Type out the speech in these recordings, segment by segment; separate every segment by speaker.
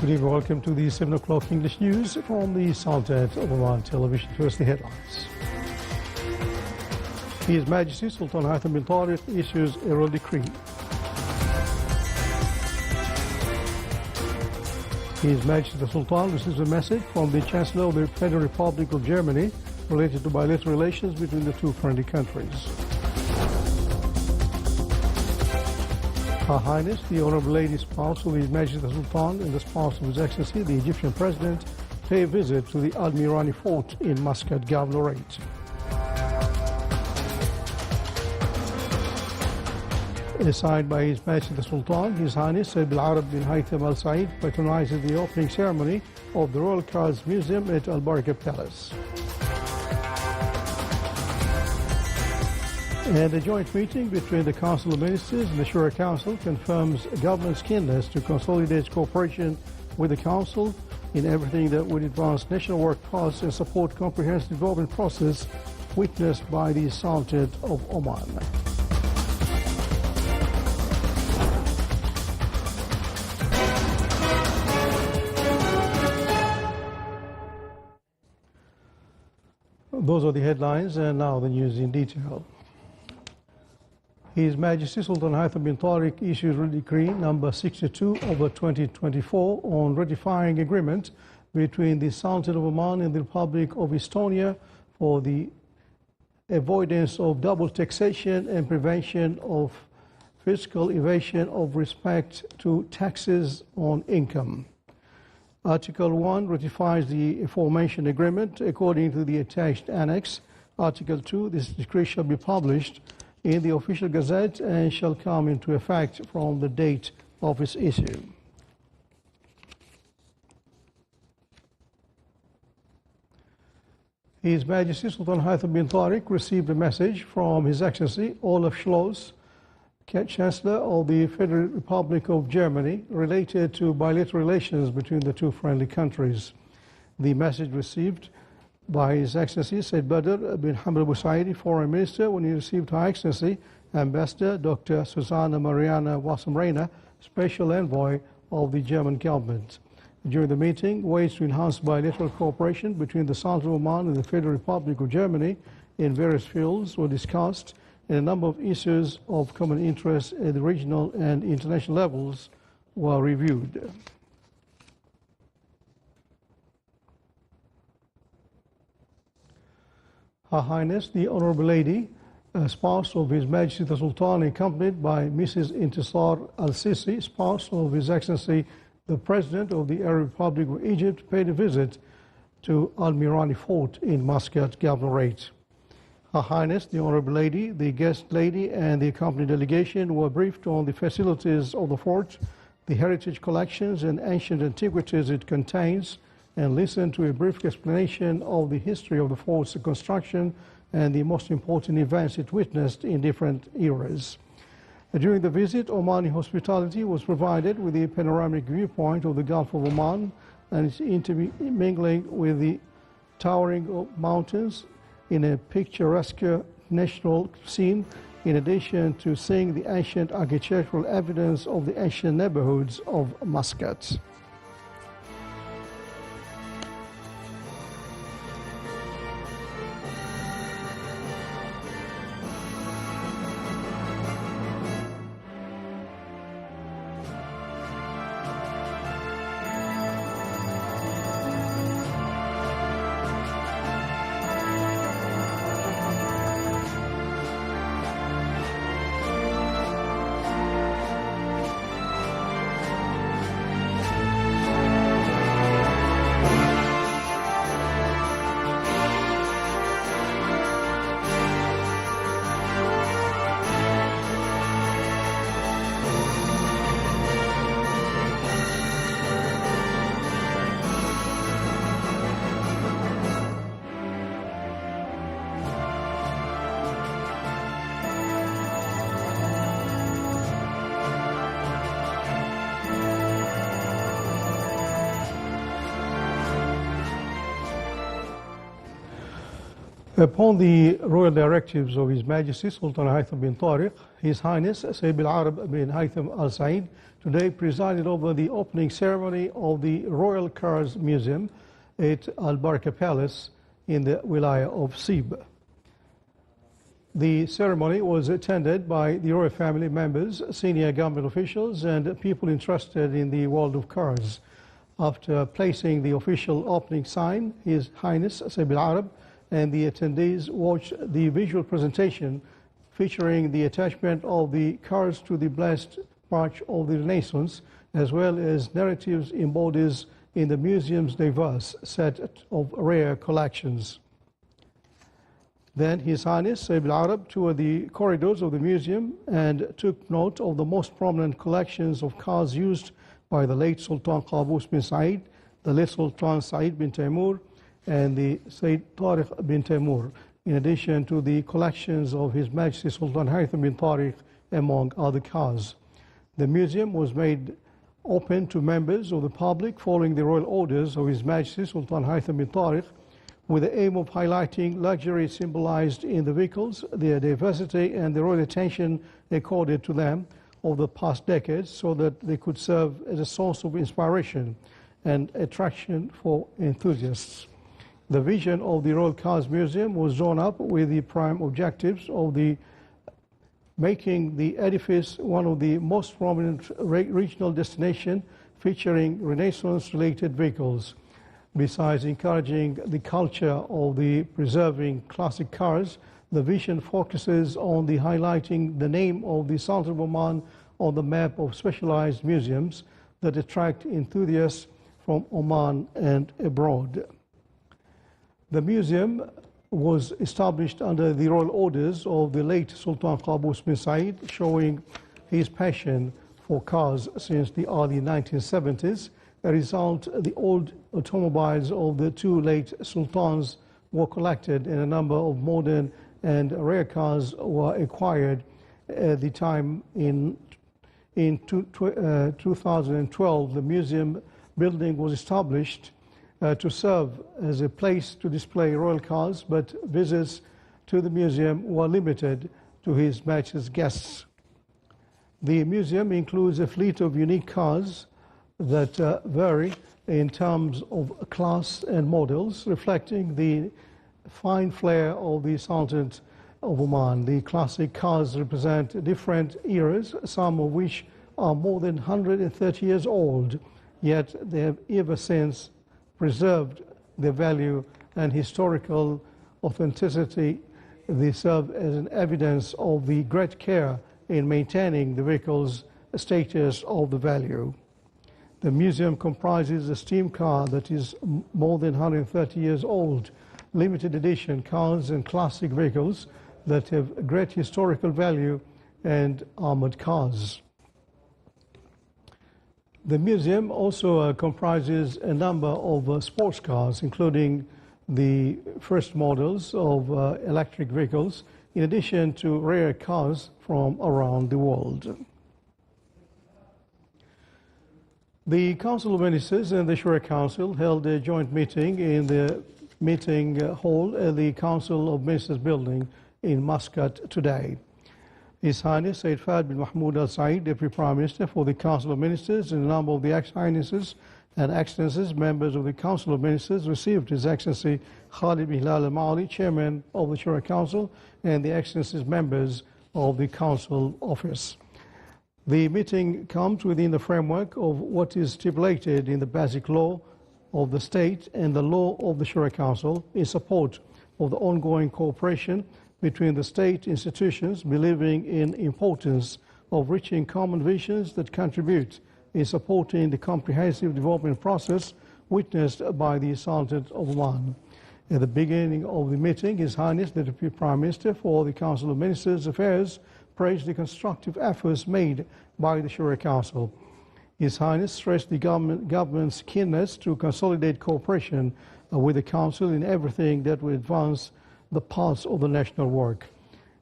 Speaker 1: Good evening, welcome to the 7 o'clock English news from the Sultan of Oman television. First, the headlines. His Majesty Sultan Haitham bin Tariq issues a royal decree. His Majesty the Sultan receives a message from the Chancellor of the Federal Republic of Germany related to bilateral relations between the two friendly countries. Her Highness, the Honourable Lady Spouse of His Majesty the Sultan and the spouse of His Excellency, the Egyptian President, pay a visit to the Al-Mirani fort in Muscat Governorate. Signed by His Majesty the Sultan, His Highness Sayyid Al-Arab bin Haytham Al Said patronizes the opening ceremony of the Royal Cards Museum at Al-Baraka Palace. And a joint meeting between the Council of Ministers and the Shura Council confirms government's keenness to consolidate cooperation with the Council in everything that would advance national work paths and support comprehensive development process witnessed by the Sultanate of Oman. Those are the headlines, and now the news in detail. His Majesty Sultan Haitham bin Tariq issues Decree number 62/2024 on ratifying agreement between the Sultanate of Oman and the Republic of Estonia for the avoidance of double taxation and prevention of fiscal evasion of respect to taxes on income. Article 1 ratifies the aforementioned agreement according to the attached annex. Article 2, this decree shall be published in the official gazette and shall come into effect from the date of its issue. His Majesty Sultan Haitham bin Tariq received a message from His Excellency Olaf Scholz, Chancellor of the Federal Republic of Germany, related to bilateral relations between the two friendly countries. The message received by His Excellency Said Badr bin Hamad Busaidi, Foreign Minister, when he received Her Excellency Ambassador Dr. Susanna Mariana Wasserm-Reina, Special Envoy of the German government. During the meeting, ways to enhance bilateral cooperation between the Sultan of Oman and the Federal Republic of Germany in various fields were discussed, and a number of issues of common interest at the regional and international levels were reviewed. Her Highness, the Honourable Lady, spouse of His Majesty the Sultan, accompanied by Mrs. Intisar Al-Sisi, spouse of His Excellency the President of the Arab Republic of Egypt, paid a visit to Al-Mirani fort in Muscat Governorate. Her Highness, the Honourable Lady, the Guest Lady and the accompanying delegation were briefed on the facilities of the fort, the heritage collections and ancient antiquities it contains, and listened to a brief explanation of the history of the fort's construction and the most important events it witnessed in different eras. During the visit, Omani hospitality was provided with a panoramic viewpoint of the Gulf of Oman and its intermingling with the towering mountains in a picturesque national scene, in addition to seeing the ancient architectural evidence of the ancient neighborhoods of Muscat. Upon the royal directives of His Majesty Sultan Haitham bin Tariq, His Highness Sayyid Al-Arab bin Haytham Al Said today presided over the opening ceremony of the Royal Cars Museum at Al Baraka Palace in the Wilaya of Sib. The ceremony was attended by the royal family members, senior government officials, and people interested in the world of cars. After placing the official opening sign, His Highness Sayyid Al-Arab and the attendees watched the visual presentation featuring the attachment of the cars to the blessed march of the Renaissance, as well as narratives embodied in the museum's diverse set of rare collections. Then His Highness Sayyid Al-Arab toured the corridors of the museum and took note of the most prominent collections of cars used by the late Sultan Qaboos bin Said, the late Sultan Said bin Taimur, and the Sayyid Tariq bin Taimur, in addition to the collections of His Majesty Sultan Haytham bin Tariq, among other cars. The museum was made open to members of the public following the royal orders of His Majesty Sultan Haytham bin Tariq, with the aim of highlighting luxury symbolized in the vehicles, their diversity, and the royal attention accorded to them over the past decades, so that they could serve as a source of inspiration and attraction for enthusiasts. The vision of the Royal Cars Museum was drawn up with the prime objectives of making the edifice one of the most prominent regional destinations featuring Renaissance-related vehicles. Besides encouraging the culture of the preserving classic cars, the vision focuses on the highlighting the name of the Sultan of Oman on the map of specialized museums that attract enthusiasts from Oman and abroad. The museum was established under the royal orders of the late Sultan Qaboos bin Said, showing his passion for cars since the early 1970s. As a result, the old automobiles of the two late sultans were collected, and a number of modern and rare cars were acquired at the time. In 2012, the museum building was established to serve as a place to display royal cars, but visits to the museum were limited to His Majesty's guests. The museum includes a fleet of unique cars that vary in terms of class and models, reflecting the fine flair of the Sultan of Oman. The classic cars represent different eras, some of which are more than 130 years old, yet they have ever since preserved their value and historical authenticity. They serve as an evidence of the great care in maintaining the vehicle's status of the value. The museum comprises a steam car that is more than 130 years old, limited edition cars and classic vehicles that have great historical value, and armored cars. The museum also comprises a number of sports cars, including the first models of electric vehicles, in addition to rare cars from around the world. The Council of Ministers and the Shura Council held a joint meeting in the meeting hall at the Council of Ministers building in Muscat today. His Highness Sayyid Fahd bin Mahmoud Al Said, Deputy Prime Minister for the Council of Ministers, and a number of the Ex-Highnesses and Excellencies, members of the Council of Ministers, received His Excellency Khalid bin Hilal Al Maali, Chairman of the Shura Council, and the Excellencies, members of the Council Office. The meeting comes within the framework of what is stipulated in the Basic Law of the State and the Law of the Shura Council in support of the ongoing cooperation between the state institutions, believing in importance of reaching common visions that contribute in supporting the comprehensive development process witnessed by the Sultan of Oman. At the beginning of the meeting, His Highness the Deputy Prime Minister for the Council of Ministers' Affairs praised the constructive efforts made by the Shura Council. His Highness stressed the government's keenness to consolidate cooperation with the Council in everything that will advance the parts of the national work.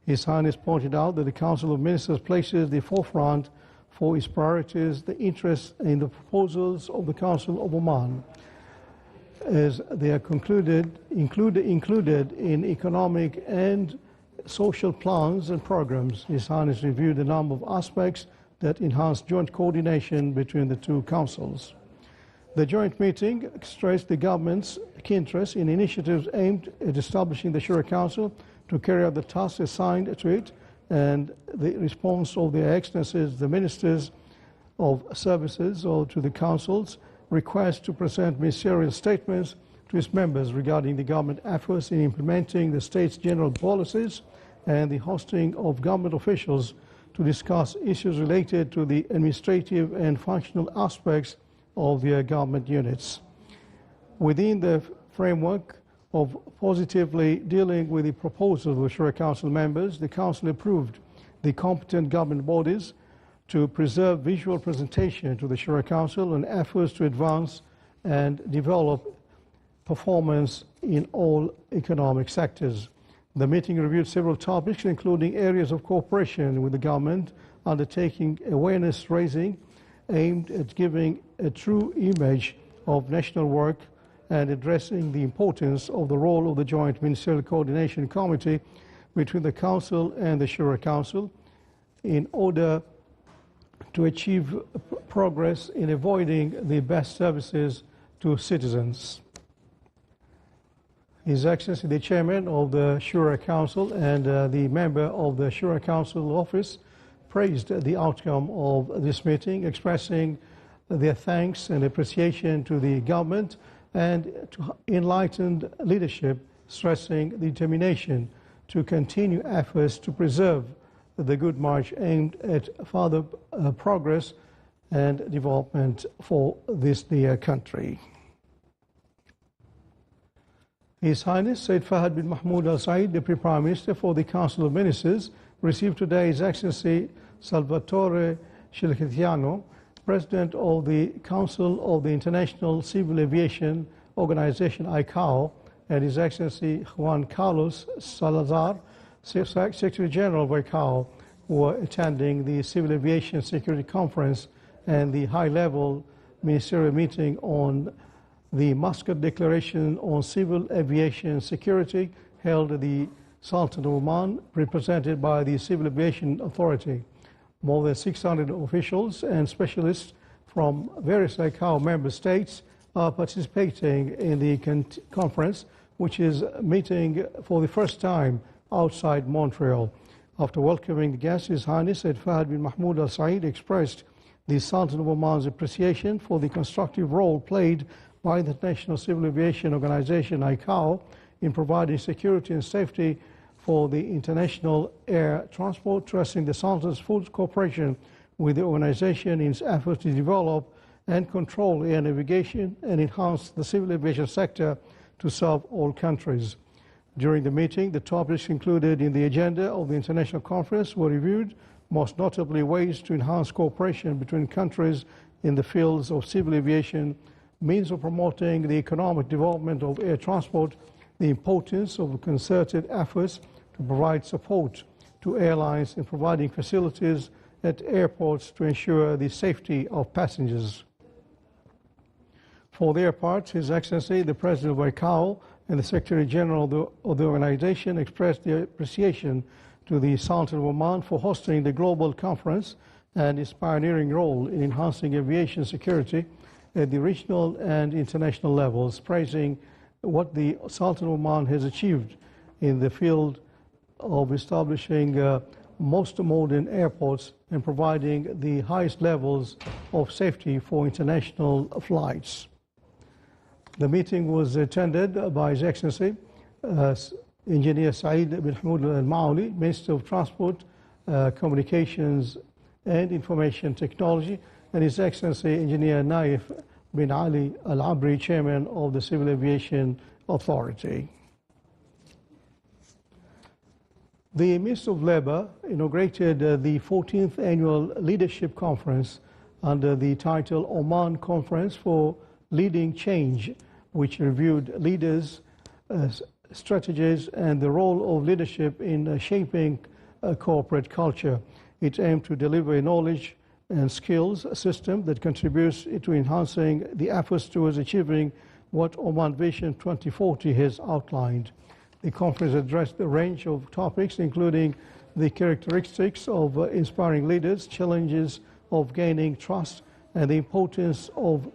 Speaker 1: His Highness pointed out that the Council of Ministers places the forefront for its priorities the interest in the proposals of the Council of Oman, as they are included in economic and social plans and programs. His Highness reviewed a number of aspects that enhance joint coordination between the two councils. The joint meeting stressed the government's key interest in initiatives aimed at establishing the Shura Council to carry out the tasks assigned to it, and the response of their excellencies, the ministers of services, or to the council's request to present ministerial statements to its members regarding the government efforts in implementing the state's general policies and the hosting of government officials to discuss issues related to the administrative and functional aspects of their government units. Within the framework of positively dealing with the proposals of the Shura Council members, the Council approved the competent government bodies to preserve visual presentation to the Shura Council and efforts to advance and develop performance in all economic sectors. The meeting reviewed several topics, including areas of cooperation with the government, undertaking awareness raising aimed at giving a true image of national work and addressing the importance of the role of the Joint Ministerial Coordination Committee between the Council and the Shura Council in order to achieve progress in avoiding the best services to citizens. His Excellency the Chairman of the Shura Council and the member of the Shura Council office praised the outcome of this meeting, expressing their thanks and appreciation to the government and to enlightened leadership, stressing the determination to continue efforts to preserve the good march aimed at further progress and development for this dear country. His Highness Said Fahad bin Mahmoud Al Said, Deputy Prime Minister for the Council of Ministers, received today His Excellency Salvatore Scelchetiano, President of the Council of the International Civil Aviation Organization ICAO, and His Excellency Juan Carlos Salazar, Secretary General of ICAO, who were attending the Civil Aviation Security Conference and the high-level ministerial meeting on the Muscat Declaration on Civil Aviation Security held at the Sultan of Oman, represented by the Civil Aviation Authority. More than 600 officials and specialists from various ICAO member states are participating in the conference, which is meeting for the first time outside Montreal. After welcoming the guests, His Highness Said Fahad bin Mahmoud Al Said expressed the Sultan of Oman's appreciation for the constructive role played by the International Civil Aviation Organization ICAO in providing security and safety for the international air transport, trusting the Sultan's full cooperation with the organization in its efforts to develop and control air navigation and enhance the civil aviation sector to serve all countries. During the meeting, the topics included in the agenda of the international conference were reviewed, most notably ways to enhance cooperation between countries in the fields of civil aviation, means of promoting the economic development of air transport, the importance of concerted efforts to provide support to airlines in providing facilities at airports to ensure the safety of passengers. For their part, His Excellency, the President of ICAO and the Secretary General of the organization expressed their appreciation to the Sultan of Oman for hosting the global conference and its pioneering role in enhancing aviation security at the regional and international levels, praising what the Sultan of Oman has achieved in the field of establishing most modern airports and providing the highest levels of safety for international flights. The meeting was attended by His Excellency Engineer Saeed bin Hamud Al-Maouli, Minister of Transport, Communications and Information Technology, and His Excellency Engineer Naif bin Ali Al-Abri, Chairman of the Civil Aviation Authority. The Minister of Labour inaugurated the 14th Annual Leadership Conference under the title Oman Conference for Leading Change, which reviewed leaders, strategies and the role of leadership in shaping a corporate culture. It aimed to deliver a knowledge and skills system that contributes to enhancing the efforts towards achieving what Oman Vision 2040 has outlined. The conference addressed a range of topics, including the characteristics of inspiring leaders, challenges of gaining trust, and the importance of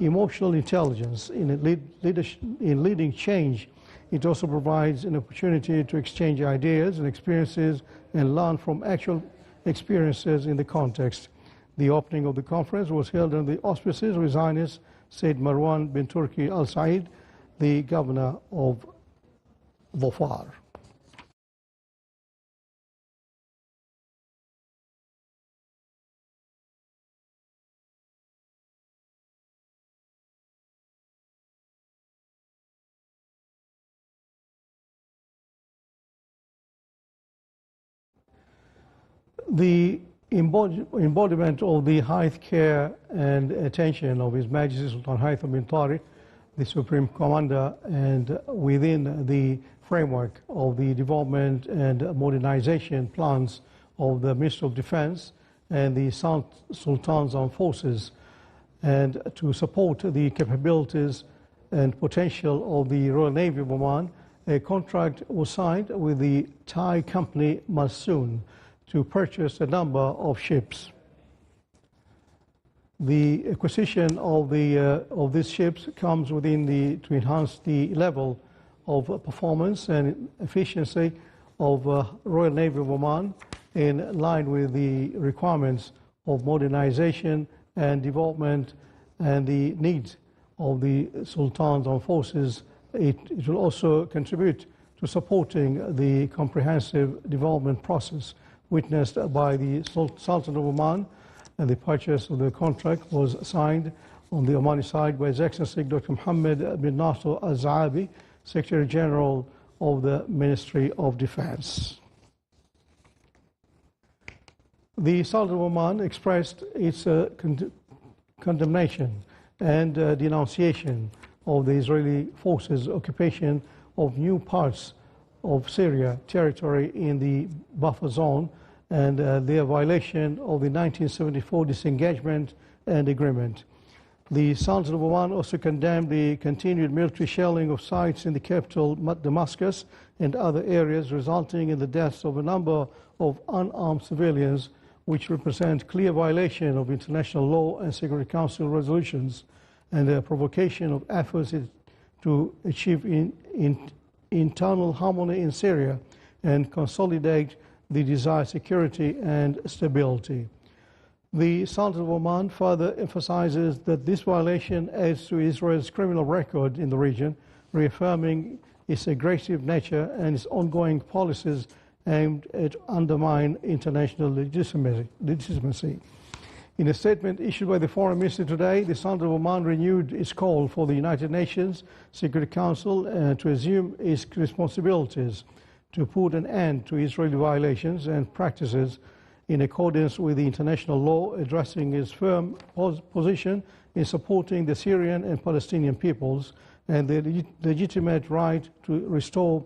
Speaker 1: emotional intelligence in leading change. It also provides an opportunity to exchange ideas and experiences and learn from actual experiences in the context. The opening of the conference was held under the auspices of His Highness Sayyid Marwan bin Turki Al Said, the governor of Dhofar. The embodiment of the high care and attention of His Majesty Sultan Haitham bin Tariq, the Supreme Commander, and within the framework of the development and modernization plans of the Ministry of Defense and the Sultan's Armed Forces, and to support the capabilities and potential of the Royal Navy of Oman, a contract was signed with the Thai company Malsoon to purchase a number of ships. The acquisition of these ships comes to enhance the level of performance and efficiency of Royal Navy of Oman in line with the requirements of modernization and development and the needs of the Sultan's Armed Forces. It will also contribute to supporting the comprehensive development process witnessed by the Sultan of Oman, and the purchase of the contract was signed on the Omani side by His Excellency Dr. Mohammed bin Nasser Al-Zaabi, Secretary General of the Ministry of Defense. The Sultan of Oman expressed its condemnation and denunciation of the Israeli forces' occupation of new parts of Syria territory in the buffer zone and their violation of the 1974 disengagement and agreement. The Sultan of Oman also condemned the continued military shelling of sites in the capital Damascus and other areas, resulting in the deaths of a number of unarmed civilians, which represent clear violation of international law and Security Council resolutions, and a provocation of efforts to achieve internal harmony in Syria and consolidate the desired security and stability. The Sultan of Oman further emphasizes that this violation adds to Israel's criminal record in the region, reaffirming its aggressive nature and its ongoing policies aimed at undermining international legitimacy. In a statement issued by the Foreign Ministry today, the Sultan of Oman renewed its call for the United Nations Security Council to assume its responsibilities to put an end to Israeli violations and practices in accordance with the international law, addressing its firm position in supporting the Syrian and Palestinian peoples and their legitimate right to restore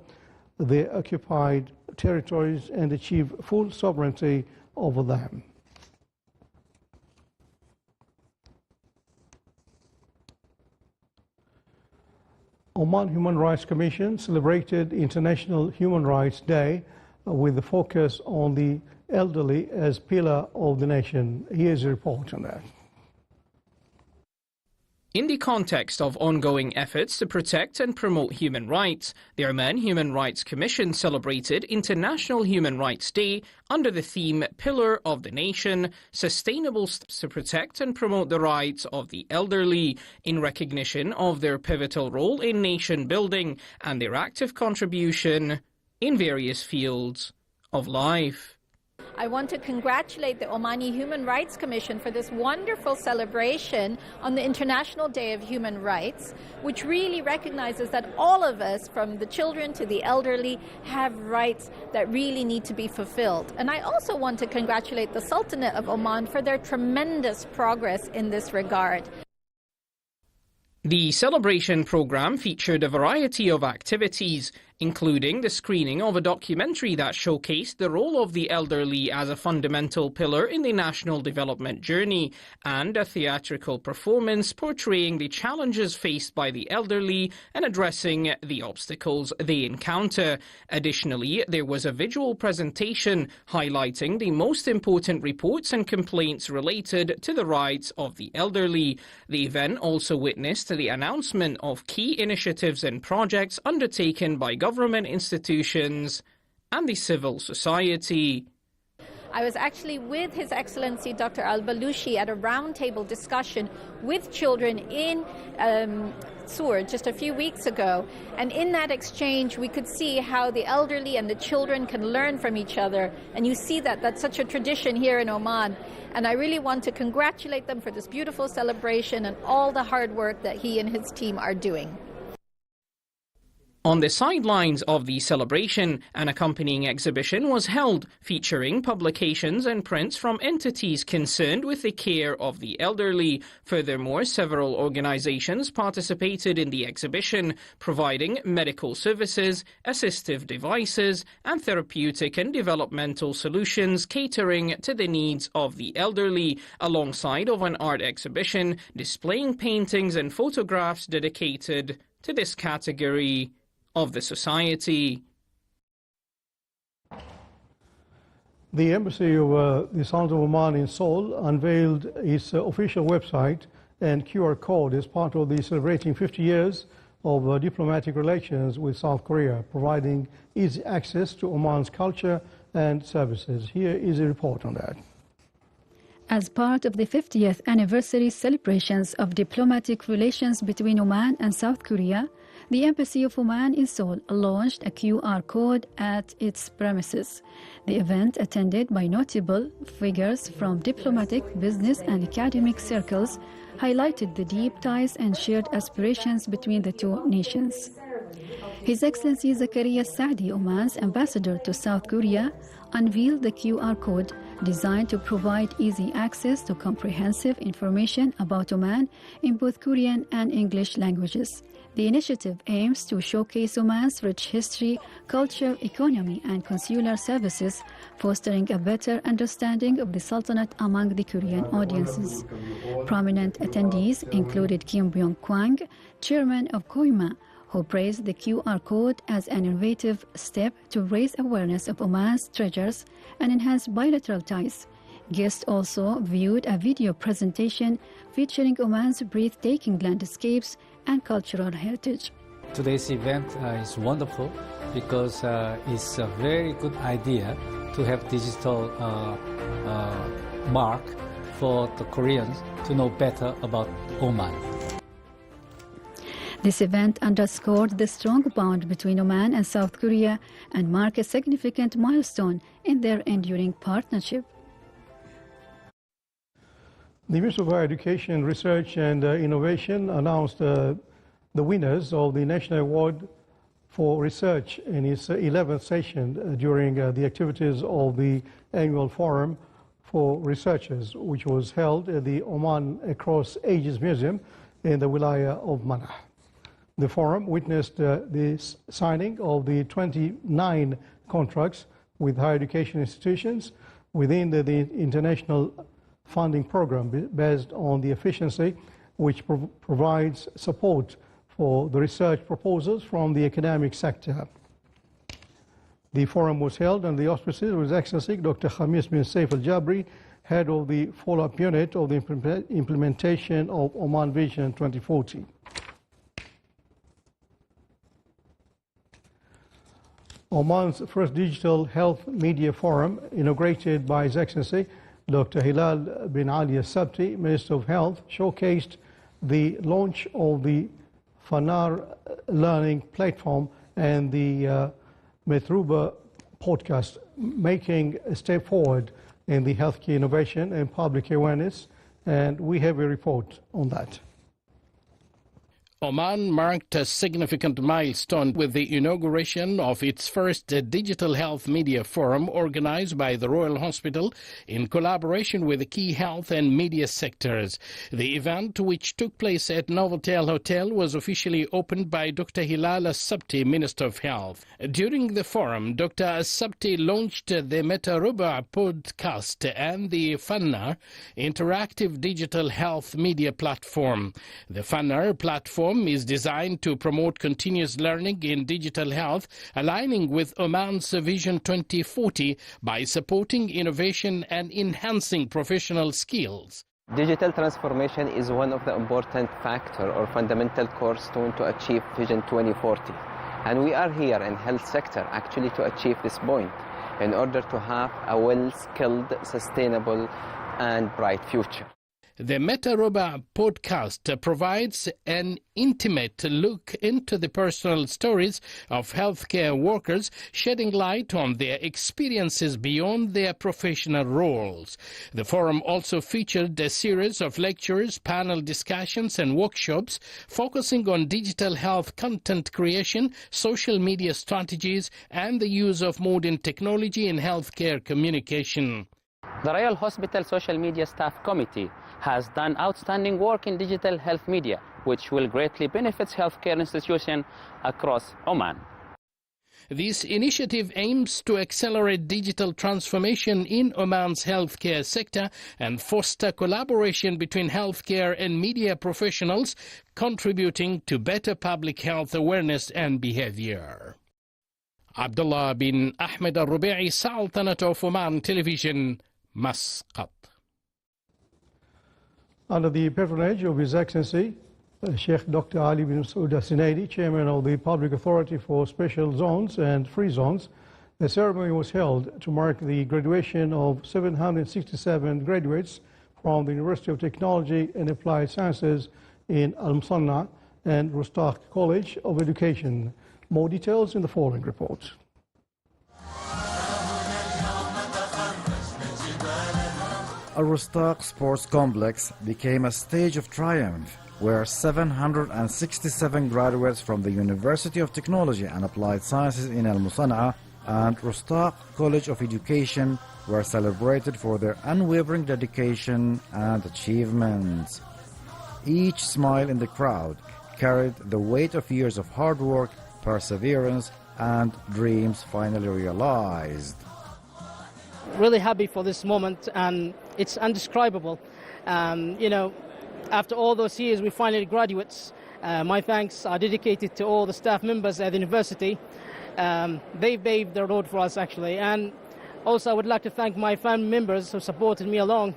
Speaker 1: their occupied territories and achieve full sovereignty over them. Oman Human Rights Commission celebrated International Human Rights Day with the focus on the elderly as pillar of the nation. Here's a report on that.
Speaker 2: In the context of ongoing efforts to protect and promote human rights, the Oman Human Rights Commission celebrated International Human Rights Day under the theme Pillar of the Nation, Sustainable Steps to Protect and Promote the Rights of the Elderly, in recognition of their pivotal role in nation building and their active contribution in various fields of life.
Speaker 3: I want to congratulate the Omani Human Rights Commission for this wonderful celebration on the International Day of Human Rights, which really recognizes that all of us, from the children to the elderly, have rights that really need to be fulfilled. And I also want to congratulate the Sultanate of Oman for their tremendous progress in this regard.
Speaker 2: The celebration program featured a variety of activities, including the screening of a documentary that showcased the role of the elderly as a fundamental pillar in the national development journey, and a theatrical performance portraying the challenges faced by the elderly and addressing the obstacles they encounter. Additionally, there was a visual presentation highlighting the most important reports and complaints related to the rights of the elderly. The event also witnessed the announcement of key initiatives and projects undertaken by government institutions and the civil society.
Speaker 3: I was actually with His Excellency Dr. Al-Balushi at a roundtable discussion with children in Sur just a few weeks ago, and in that exchange we could see how the elderly and the children can learn from each other, and you see that that's such a tradition here in Oman, and I really want to congratulate them for this beautiful celebration and all the hard work that he and his team are doing.
Speaker 2: On the sidelines of the celebration, an accompanying exhibition was held featuring publications and prints from entities concerned with the care of the elderly. Furthermore, several organizations participated in the exhibition, providing medical services, assistive devices, and therapeutic and developmental solutions catering to the needs of the elderly, alongside of an art exhibition displaying paintings and photographs dedicated to this category of the society.
Speaker 1: The Embassy of the Sultan of Oman in Seoul unveiled its official website and QR code as part of the celebrating 50 years of diplomatic relations with South Korea, providing easy access to Oman's culture and services. Here is a report on that.
Speaker 4: As part of the 50th anniversary celebrations of diplomatic relations between Oman and South Korea, the Embassy of Oman in Seoul launched a QR code at its premises. The event, attended by notable figures from diplomatic, business and academic circles, highlighted the deep ties and shared aspirations between the two nations. His Excellency Zakaria Saadi, Oman's ambassador to South Korea, unveiled the QR code designed to provide easy access to comprehensive information about Oman in both Korean and English languages. The initiative aims to showcase Oman's rich history, culture, economy, and consular services, fostering a better understanding of the Sultanate among the Korean audiences. Prominent attendees included Kim Byung-kwang, chairman of KOIMA, who praised the QR code as an innovative step to raise awareness of Oman's treasures and enhance bilateral ties. Guests also viewed a video presentation featuring Oman's breathtaking landscapes and cultural heritage.
Speaker 5: Today's event is wonderful because it's a very good idea to have digital mark for the Koreans to know better about Oman.
Speaker 4: This event underscored the strong bond between Oman and South Korea and marked a significant milestone in their enduring partnership.
Speaker 1: The Ministry of Higher Education, Research and Innovation announced the winners of the National Award for Research in its 11th session during the activities of the annual Forum for Researchers, which was held at the Oman Across Ages Museum in the Wilaya of Manah. The forum witnessed the signing of the 29 contracts with higher education institutions within the international funding program based on the efficiency, which provides support for the research proposals from the academic sector. The forum was held under the auspices of His Excellency Dr. Khamis bin Saif Al-Jabri, head of the follow-up unit of the implementation of Oman Vision 2040. Oman's first digital health media forum, inaugurated by His Excellency Dr. Hilal bin Ali Al-Sabti, Minister of Health, showcased the launch of the Fanar learning platform and the Metruba podcast, making a step forward in the healthcare innovation and public awareness, and we have a report on that.
Speaker 6: Oman marked a significant milestone with the inauguration of its first digital health media forum organized by the Royal Hospital in collaboration with the key health and media sectors. The event, which took place at Novotel Hotel, was officially opened by Dr. Hilal As-Sabti, Minister of Health. During the forum, Dr. As-Sabti launched the Metaruba podcast and the Fannar interactive digital health media platform. The Fannar platform is designed to promote continuous learning in digital health, aligning with Oman's Vision 2040 by supporting innovation and enhancing professional skills.
Speaker 7: Digital transformation is one of the important factors or fundamental cornerstone to achieve Vision 2040. And we are here in health sector actually to achieve this point in order to have a well-skilled, sustainable and bright future.
Speaker 6: The Metaruba podcast provides an intimate look into the personal stories of healthcare workers, shedding light on their experiences beyond their professional roles. The forum also featured a series of lectures, panel discussions and workshops focusing on digital health content creation, social media strategies and the use of modern technology in healthcare communication.
Speaker 8: The Royal Hospital Social Media Staff Committee has done outstanding work in digital health media, which will greatly benefit healthcare institutions across Oman.
Speaker 6: This initiative aims to accelerate digital transformation in Oman's healthcare sector and foster collaboration between healthcare and media professionals, contributing to better public health awareness and behavior. Abdullah bin Ahmed Al-Rubi'i, Sultanate of Oman Television, Muscat.
Speaker 1: Under the patronage of His Excellency, Sheikh Dr. Ali bin Saud Al-Sinaidi, Chairman of the Public Authority for Special Zones and Free Zones, the ceremony was held to mark the graduation of 767 graduates from the University of Technology and Applied Sciences in Al-Musanna and Rustaq College of Education. More details in the following report.
Speaker 9: Al-Rustaq Sports Complex became a stage of triumph where 767 graduates from the University of Technology and Applied Sciences in Al-Musanna and Rustaq College of Education were celebrated for their unwavering dedication and achievements. Each smile in the crowd carried the weight of years of hard work, perseverance, and dreams finally realized.
Speaker 10: Really happy for this moment, and it's indescribable. After all those years, we finally graduates. My thanks are dedicated to all the staff members at the university. They paved the road for us, actually. And also, I would like to thank my family members who supported me along.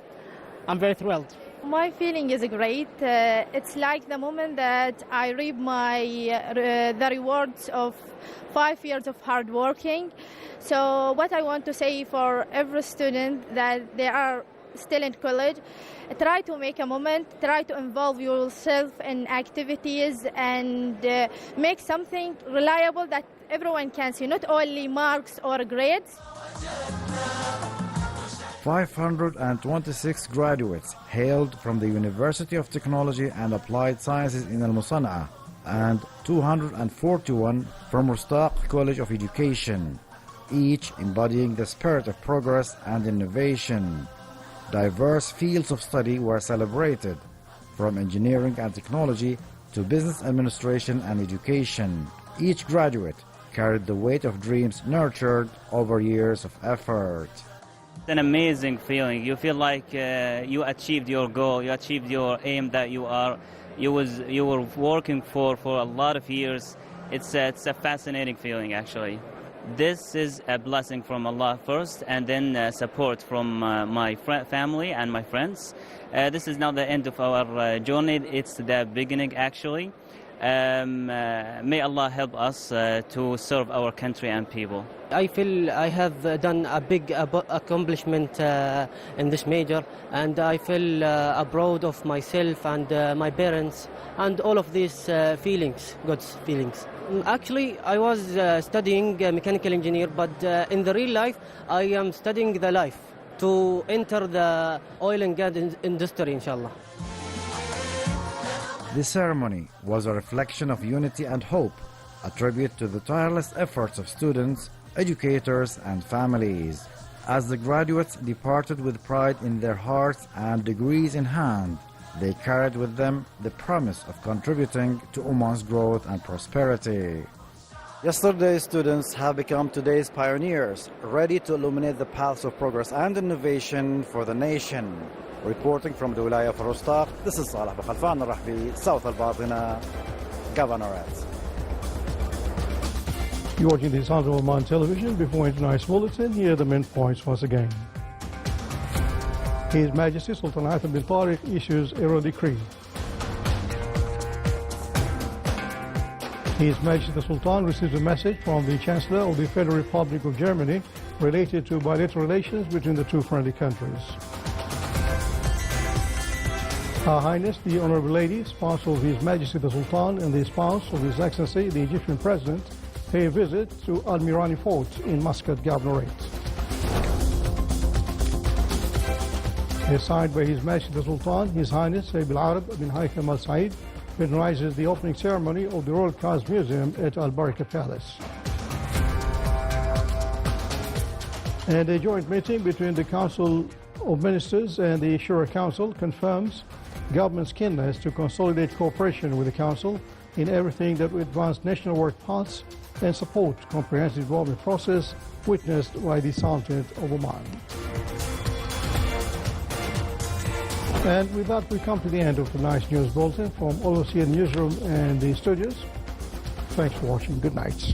Speaker 10: I'm very thrilled.
Speaker 11: My feeling is great. It's like the moment that I reap the rewards of 5 years of hard working. So what I want to say for every student that they are still in college, try to make a moment, try to involve yourself in activities and make something reliable that everyone can see, not only marks or grades.
Speaker 9: 526 graduates hailed from the University of Technology and Applied Sciences in Al-Musanna and 241 from Rustaq College of Education, each embodying the spirit of progress and innovation. Diverse fields of study were celebrated, from engineering and technology to business administration and education. Each graduate carried the weight of dreams nurtured over years of effort.
Speaker 12: It's an amazing feeling. You feel like you achieved your goal, you achieved your aim that you were working for a lot of years. It's a fascinating feeling, actually. This is a blessing from Allah first, and then support from my family and my friends. This is not the end of our journey, it's the beginning, actually. May Allah help us to serve our country and people.
Speaker 10: I feel I have done a big accomplishment in this major, and I feel proud of myself and my parents and all of these feelings, God's feelings. Actually, I was studying mechanical engineer, but in the real life, I am studying the life to enter the oil and gas industry, inshallah.
Speaker 9: The ceremony was a reflection of unity and hope, a tribute to the tireless efforts of students, educators, and families. As the graduates departed with pride in their hearts and degrees in hand, they carried with them the promise of contributing to Oman's growth and prosperity. Yesterday's students have become today's pioneers, ready to illuminate the paths of progress and innovation for the nation. Reporting from the Wilaya of Rostaq, this is Saleh Bakhalfan Rahbi, South Al-Batina, Governorate.
Speaker 1: You're watching the Sound of Oman television. Before tonight's bulletin, here are the main points once again. His Majesty Sultan Haitham bin Tariq issues a royal decree. His Majesty the Sultan receives a message from the Chancellor of the Federal Republic of Germany related to bilateral relations between the two friendly countries. Her Highness the Honorable Lady, spouse of His Majesty the Sultan and the spouse of His Excellency the Egyptian President, pay a visit to Al-Mirani Fort in Muscat Governorate. Signed by His Majesty the Sultan, His Highness Sayyid Al-Arab bin Haytham Al Said patronizes the opening ceremony of the Royal Cars Museum at Al-Baraka Palace. And a joint meeting between the Council of Ministers and the Shura Council confirms government's keenness to consolidate cooperation with the Council in everything that will advance national work paths and support comprehensive development process witnessed by the Sultanate of Oman. And with that, we come to the end of tonight's news bulletin from all of us here in the newsroom and the studios. Thanks for watching. Good night.